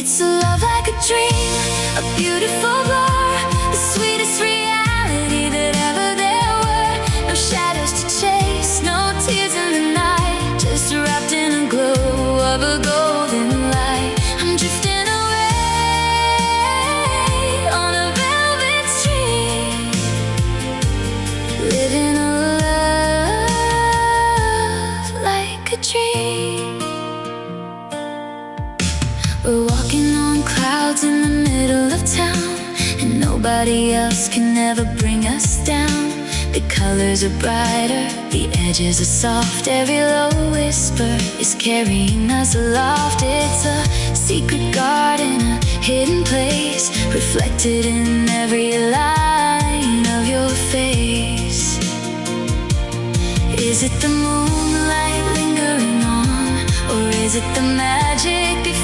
It's a love like a dream, a beautiful blur, the sweetest reality that ever there were. No shadows to chase, no tears in the night, just wrapped in a glow of a golden light. I'm drifting away on a velvet stream, living a love like a dream. We're walking on clouds in the middle of town, and nobody else can ever bring us down. The colors are brighter, the edges are soft, every low whisper is carrying us aloft. It's a secret garden, a hidden place, reflected in every line of your face. Is it the moonlight lingering on, or is it the magic before